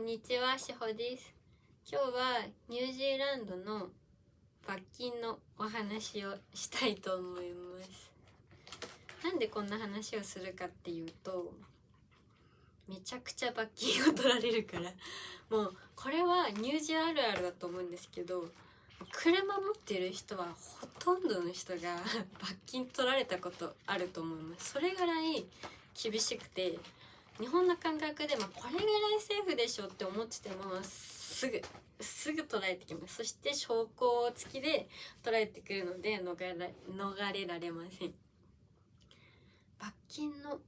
んにちは、しほです。今日はニュージーランドの罰金のお話をしたいと思います。なんでこんな話をするかっていうと、めちゃくちゃ罰金を取られるから。もうこれはニュージーあるあるだと思うんですけど、車持ってる人はほとんどの人が罰金取られたことあると思います。それぐらい厳しくて、日本の感覚でこれぐらいセーフでしょって思っててもすぐ取られてきます。そして証拠付きで取られてくるので逃れられません。罰金の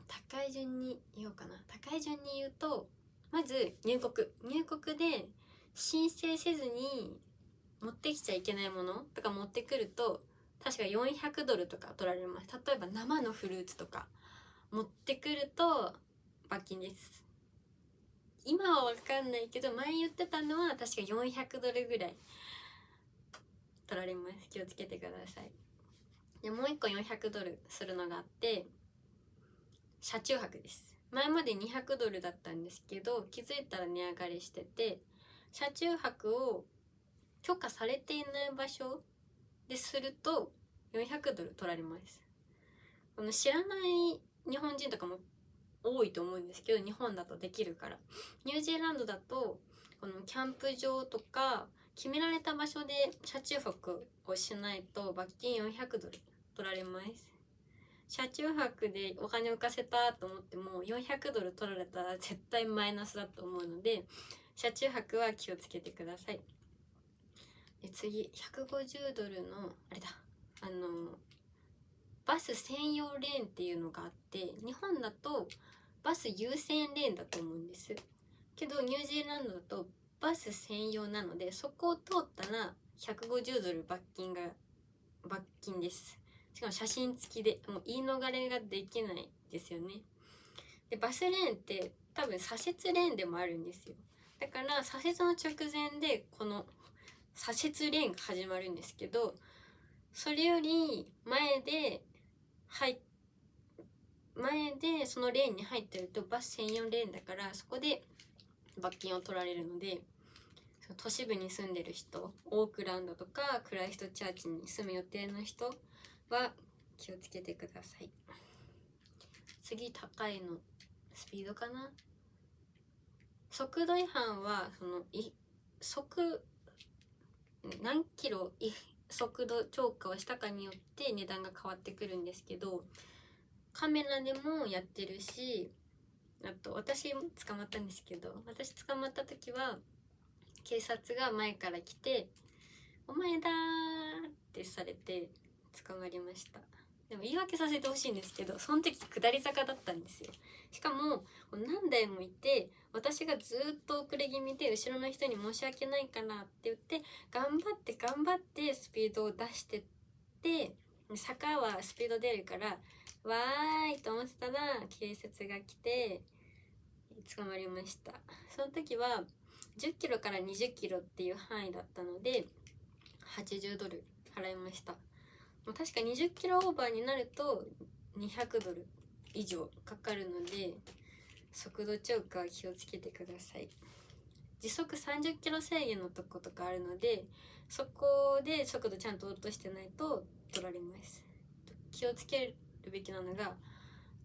高い順に言おうかな。高い順に言うと、まず入国で申請せずに持ってきちゃいけないものとか持ってくると確か$400とか取られます。例えば生のフルーツとか持ってくると罰金です。今は分かんないけど、前言ってたのは確か$400ぐらい取られます。気をつけてください。でもう一個$400するのがあって、車中泊です。前まで$200だったんですけど、気づいたら値上がりしてて、車中泊を許可されていない場所ですると$400取られます。この知らない日本人とかも多いと思うんですけど、日本だとできるから。ニュージーランドだとこのキャンプ場とか決められた場所で車中泊をしないと罰金$400取られます。車中泊でお金浮かせたと思っても$400取られたら絶対マイナスだと思うので、車中泊は気をつけてください。で次、$150のあれだ、バス専用レーンっていうのがあって、日本だとバス優先レーンだと思うんですけど、ニュージーランドだとバス専用なので、そこを通ったら$150罰金です。しかも写真付きで、もう言い逃れができないですよね。でバスレーンって多分左折レーンでもあるんですよ。だから左折の直前でこの左折レーンが始まるんですけど、それより前でそのレーンに入ってるとバス専用レーンだから、そこで罰金を取られるので、都市部に住んでる人、オークランドとかクライストチャーチに住む予定の人は気をつけてください。次、高いのスピードかな。速度違反は何キロ速度超過をしたかによって値段が変わってくるんですけど、カメラでもやってるし、あと私も捕まったんですけど、私捕まった時は警察が前から来て「お前だー」ってされて捕まりました。でも言い訳させてほしいんですけど、その時下り坂だったんですよ。しかも何台もいて、私がずっと遅れ気味で後ろの人に申し訳ないからって言って頑張ってスピードを出してって、坂はスピード出るからわーいと思ってたら警察が来て捕まりました。その時は10キロから20キロっていう範囲だったので$80払いました。確か20キロオーバーになると$200以上かかるので、速度超過は気をつけてください。時速30キロ制限のとことかあるので、そこで速度ちゃんと落としてないと取られます。気をつけるべきなのが、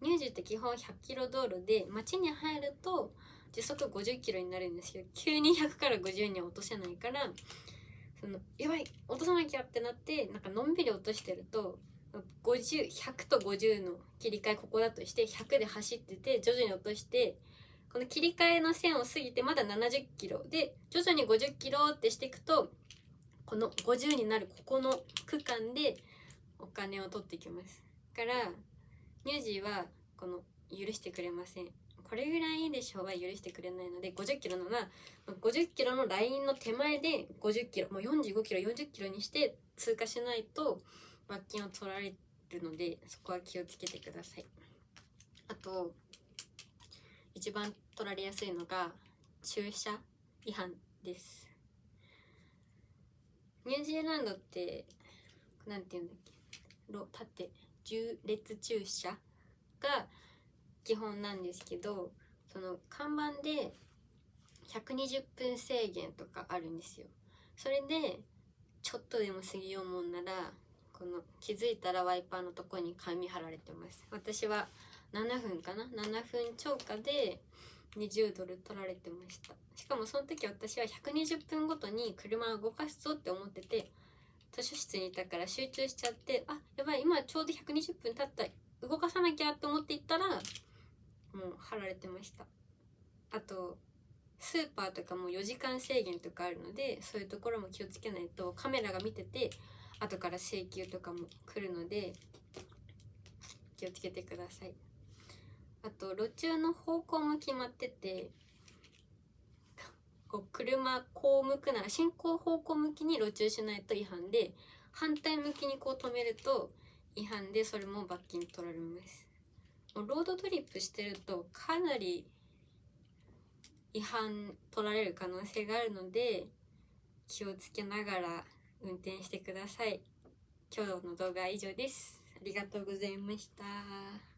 ニュージーって基本100キロ道路で、街に入ると時速50キロになるんですけど、急に100から50には落とせないから、やばい落とさなきゃってなって、のんびり落としてると100と50の切り替えここだとして100で走ってて、徐々に落として、この切り替えの線を過ぎてまだ70キロで徐々に50キロってしていくと、この50になるここの区間でお金を取ってきます。だからニュージーは許してくれません。これぐらいいいでしょうは許してくれないので、50キロなら50キロのラインの手前で50キロ、もう45キロ40キロにして通過しないと罰金を取られるので、そこは気をつけてください。あと一番取られやすいのが駐車違反です。ニュージーランドってなんていうんだっけ、縦10列駐車が基本なんですけど、その看板で120分制限とかあるんですよ。それでちょっとでも過ぎようもんならこの気づいたらワイパーのとこに紙貼られてます。私は7分かな、7分超過で20ドル取られてました。しかもその時私は120分ごとに車を動かすぞって思ってて、図書室にいたから集中しちゃって、あ、やばい、今ちょうど120分経った、動かさなきゃって思っていったらもう貼られてました。あとスーパーとかも4時間制限とかあるので、そういうところも気をつけないとカメラが見てて後から請求とかも来るので気をつけてください。あと路中の方向も決まってて、こう車こう向くなら進行方向向きに路中しないと違反で、反対向きにこう止めると違反で、それも罰金取られます。もうロードトリップしてるとかなり違反取られる可能性があるので気をつけながら運転してください。今日の動画は以上です。ありがとうございました。